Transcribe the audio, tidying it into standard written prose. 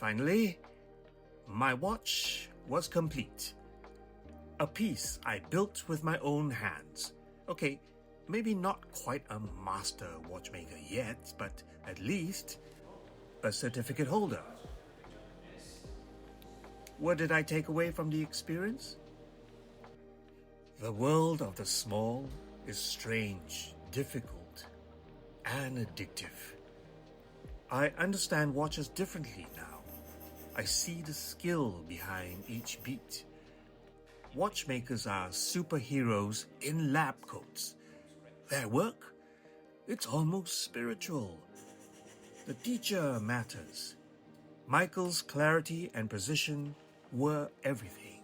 Finally, my watch was complete. A piece I built with my own hands. Okay, maybe not quite a master watchmaker yet, but at least a certificate holder. What did I take away from the experience? The world of the small is strange, difficult, and addictive. I understand watches differently now. I see the skill behind each beat. Watchmakers are superheroes in lab coats. Their work? It's almost spiritual. The teacher matters. Michael's clarity and precision were everything.